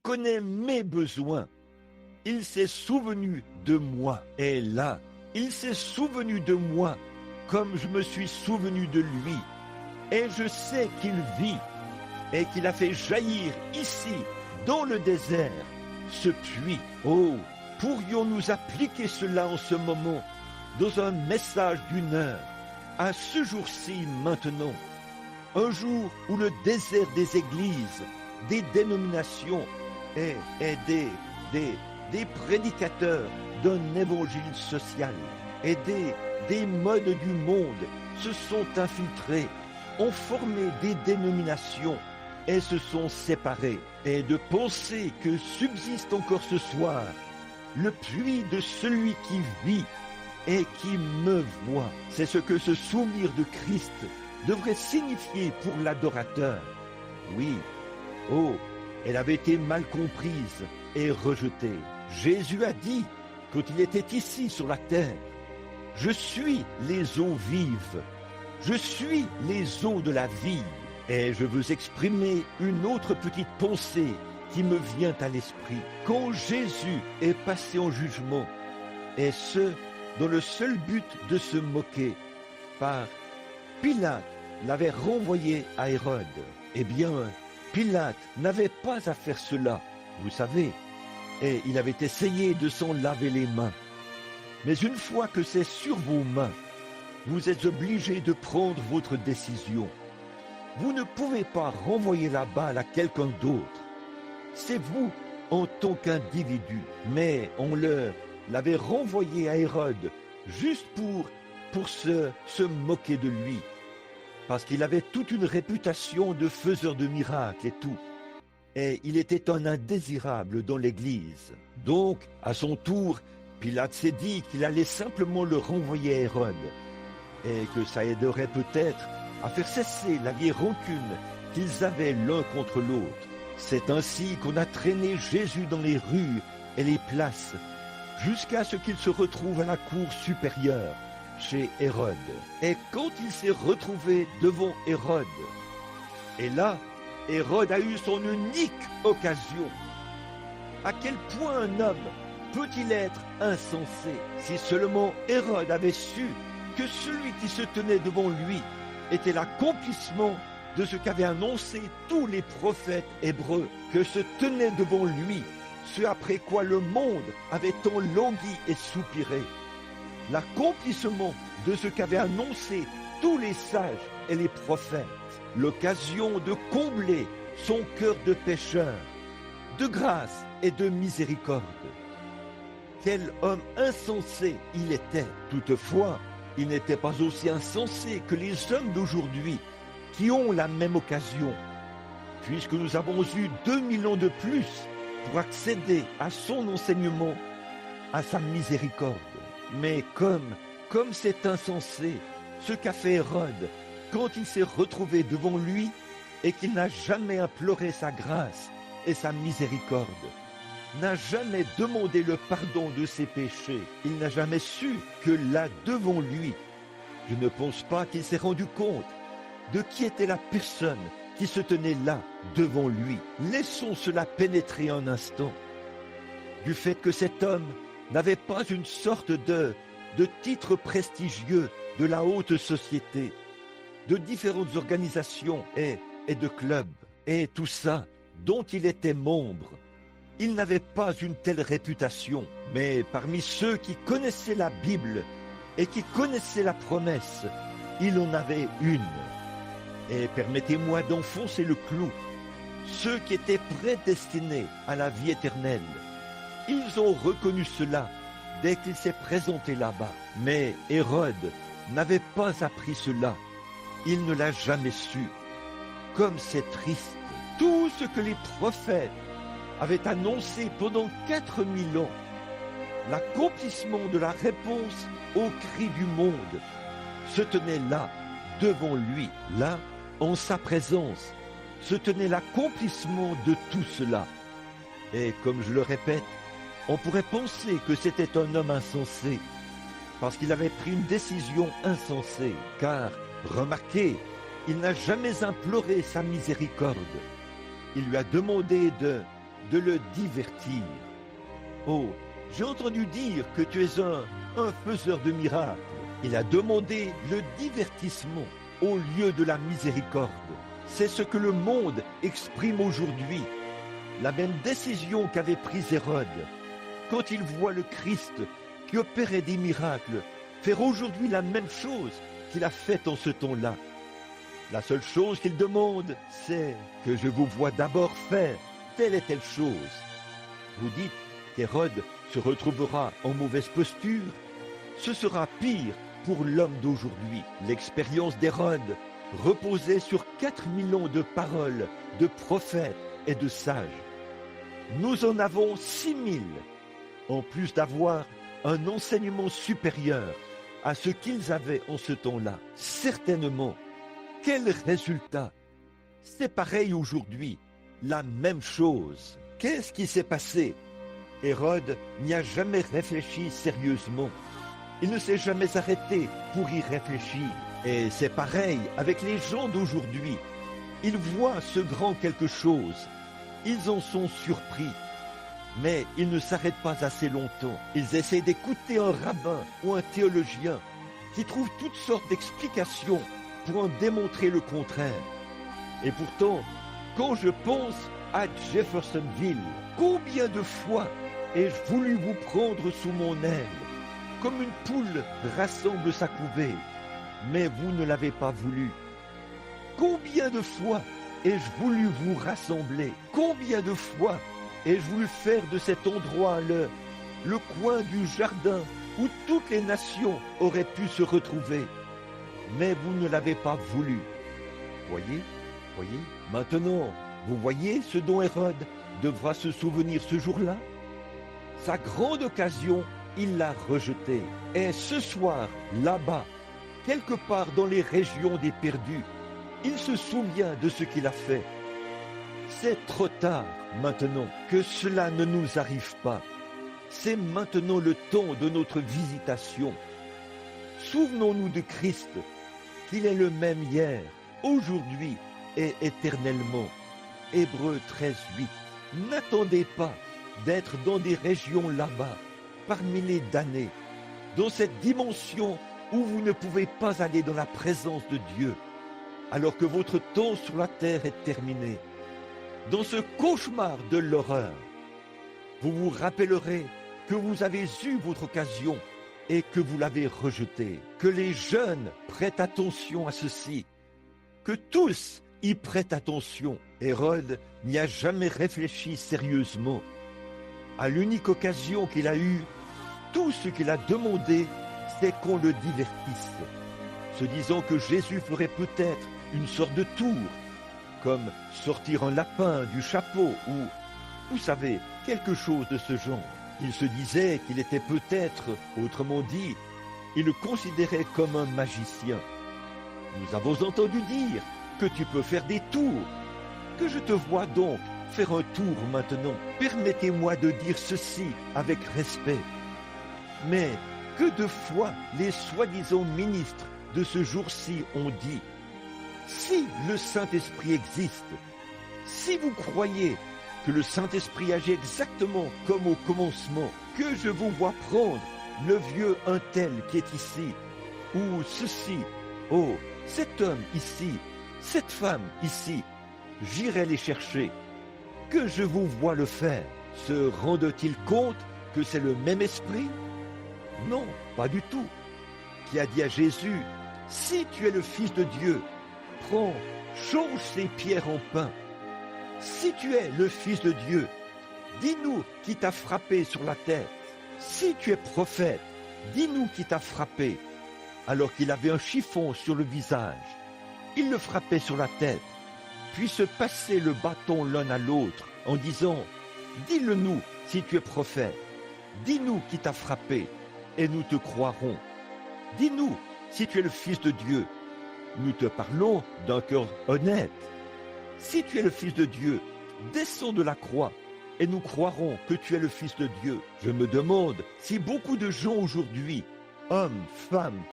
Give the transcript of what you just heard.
connaît mes besoins. Il s'est souvenu de moi. Et là, il s'est souvenu de moi comme je me suis souvenu de lui. Et je sais qu'il vit et qu'il a fait jaillir ici, dans le désert, ce puits. Oh, pourrions-nous appliquer cela en ce moment, dans un message d'une heure, à ce jour-ci maintenant, un jour où le désert des églises, des dénominations et des prédicateurs d'un évangile social et des modes du monde se sont infiltrés, ont formé des dénominations et se sont séparés. Et de penser que subsiste encore ce soir le puits de celui qui vit et qui me voit. C'est ce que ce souvenir de Christ devrait signifier pour l'adorateur. Oui, oh, elle avait été mal comprise et rejetée. Jésus a dit, quand il était ici sur la terre, « Je suis les eaux vives, je suis les eaux de la vie. » Et je veux exprimer une autre petite pensée qui me vient à l'esprit. Quand Jésus est passé en jugement, et ce, dans le seul but de se moquer, par Pilate l'avait renvoyé à Hérode. Eh bien, Pilate n'avait pas à faire cela, vous savez, et il avait essayé de s'en laver les mains. Mais une fois que c'est sur vos mains, vous êtes obligé de prendre votre décision. Vous ne pouvez pas renvoyer la balle à quelqu'un d'autre. C'est vous en tant qu'individu. Mais on l'avait renvoyé à Hérode juste pour se moquer de lui. Parce qu'il avait toute une réputation de faiseur de miracles et tout. Et il était un indésirable dans l'Église. Donc, à son tour, Pilate s'est dit qu'il allait simplement le renvoyer à Hérode. Et que ça aiderait peut-être à faire cesser la vieille rancune qu'ils avaient l'un contre l'autre. C'est ainsi qu'on a traîné Jésus dans les rues et les places, jusqu'à ce qu'il se retrouve à la cour supérieure, chez Hérode. Et quand il s'est retrouvé devant Hérode, et là, Hérode a eu son unique occasion. À quel point un homme peut-il être insensé? Si seulement Hérode avait su que celui qui se tenait devant lui était l'accomplissement de ce qu'avaient annoncé tous les prophètes hébreux, que se tenait devant lui, ce après quoi le monde avait tant langui et soupiré. L'accomplissement de ce qu'avaient annoncé tous les sages et les prophètes, l'occasion de combler son cœur de pécheur, de grâce et de miséricorde. Quel homme insensé il était! Toutefois, il n'était pas aussi insensé que les hommes d'aujourd'hui qui ont la même occasion, puisque nous avons eu 2000 ans de plus pour accéder à son enseignement, à sa miséricorde. Mais comme c'est insensé, ce qu'a fait Hérode quand il s'est retrouvé devant lui et qu'il n'a jamais imploré sa grâce et sa miséricorde, n'a jamais demandé le pardon de ses péchés, il n'a jamais su que là devant lui, je ne pense pas qu'il s'est rendu compte de qui était la personne qui se tenait là devant lui. Laissons cela pénétrer un instant. Du fait que cet homme n'avait pas une sorte de titre prestigieux de la haute société, de différentes organisations et de clubs, et tout ça dont il était membre. Il n'avait pas une telle réputation, mais parmi ceux qui connaissaient la Bible et qui connaissaient la promesse, il en avait une. Et permettez-moi d'enfoncer le clou. Ceux qui étaient prédestinés à la vie éternelle, ils ont reconnu cela dès qu'il s'est présenté là-bas. Mais Hérode n'avait pas appris cela. Il ne l'a jamais su. Comme c'est triste. Tout ce que les prophètes avaient annoncé pendant 4000 ans, l'accomplissement de la réponse au cri du monde, se tenait là, devant lui, là, en sa présence, se tenait l'accomplissement de tout cela. Et comme je le répète, on pourrait penser que c'était un homme insensé, parce qu'il avait pris une décision insensée, car, remarquez, il n'a jamais imploré sa miséricorde. Il lui a demandé de le divertir. Oh, j'ai entendu dire que tu es un faiseur de miracles. Il a demandé le divertissement au lieu de la miséricorde. C'est ce que le monde exprime aujourd'hui. La même décision qu'avait prise Hérode. Quand il voit le Christ qui opérait des miracles, faire aujourd'hui la même chose qu'il a faite en ce temps-là. La seule chose qu'il demande, c'est que je vous vois d'abord faire telle et telle chose. Vous dites qu'Hérode se retrouvera en mauvaise posture. Ce sera pire pour l'homme d'aujourd'hui. L'expérience d'Hérode reposait sur 4000 ans de paroles, de prophètes et de sages. Nous en avons 6000, en plus d'avoir un enseignement supérieur à ce qu'ils avaient en ce temps-là. Certainement, quel résultat! C'est pareil aujourd'hui, la même chose. Qu'est-ce qui s'est passé? Hérode n'y a jamais réfléchi sérieusement. Il ne s'est jamais arrêté pour y réfléchir. Et c'est pareil avec les gens d'aujourd'hui. Ils voient ce grand quelque chose. Ils en sont surpris. Mais ils ne s'arrêtent pas assez longtemps. Ils essaient d'écouter un rabbin ou un théologien qui trouve toutes sortes d'explications pour en démontrer le contraire. Et pourtant, quand je pense à Jeffersonville, combien de fois ai-je voulu vous prendre sous mon aile, comme une poule rassemble sa couvée, mais vous ne l'avez pas voulu. Combien de fois ai-je voulu vous rassembler? Combien de fois ai-je voulu faire de cet endroit le coin du jardin où toutes les nations auraient pu se retrouver? Mais vous ne l'avez pas voulu. Voyez? Maintenant, vous voyez ce dont Hérode devra se souvenir ce jour-là? Sa grande occasion, il l'a rejetée. Et ce soir, là-bas, quelque part dans les régions des perdus, il se souvient de ce qu'il a fait. C'est trop tard maintenant que cela ne nous arrive pas. C'est maintenant le temps de notre visitation. Souvenons-nous de Christ, qu'il est le même hier, aujourd'hui et éternellement. Hébreux 13:8. N'attendez pas d'être dans des régions là-bas, par milliers d'années, dans cette dimension où vous ne pouvez pas aller dans la présence de Dieu, alors que votre temps sur la terre est terminé. Dans ce cauchemar de l'horreur, vous vous rappellerez que vous avez eu votre occasion et que vous l'avez rejetée. Que les jeunes prêtent attention à ceci, que tous y prêtent attention. Hérode n'y a jamais réfléchi sérieusement. À l'unique occasion qu'il a eue, tout ce qu'il a demandé, c'est qu'on le divertisse, se disant que Jésus ferait peut-être une sorte de tour, comme sortir un lapin du chapeau ou, vous savez, quelque chose de ce genre. Il se disait qu'il était peut-être, autrement dit, il le considérait comme un magicien. Nous avons entendu dire que tu peux faire des tours, que je te vois donc faire un tour maintenant. Permettez-moi de dire ceci avec respect. Mais que de fois les soi-disant ministres de ce jour-ci ont dit: si le Saint-Esprit existe, si vous croyez que le Saint-Esprit agit exactement comme au commencement, que je vous vois prendre le vieux un tel qui est ici, ou ceci, oh, cet homme ici, cette femme ici, j'irai les chercher, que je vous vois le faire, se rendent-ils compte que c'est le même esprit? Non, pas du tout. Qui a dit à Jésus: si tu es le Fils de Dieu, prends, change ces pierres en pain. Si tu es le Fils de Dieu, dis-nous qui t'a frappé sur la tête. Si tu es prophète, dis-nous qui t'a frappé. Alors qu'il avait un chiffon sur le visage, il le frappait sur la tête, puis se passait le bâton l'un à l'autre en disant: dis-le-nous si tu es prophète, dis-nous qui t'a frappé, et nous te croirons. Dis-nous si tu es le Fils de Dieu, nous te parlons d'un cœur honnête. Si tu es le Fils de Dieu, descends de la croix, et nous croirons que tu es le Fils de Dieu. Je me demande si beaucoup de gens aujourd'hui, hommes, femmes,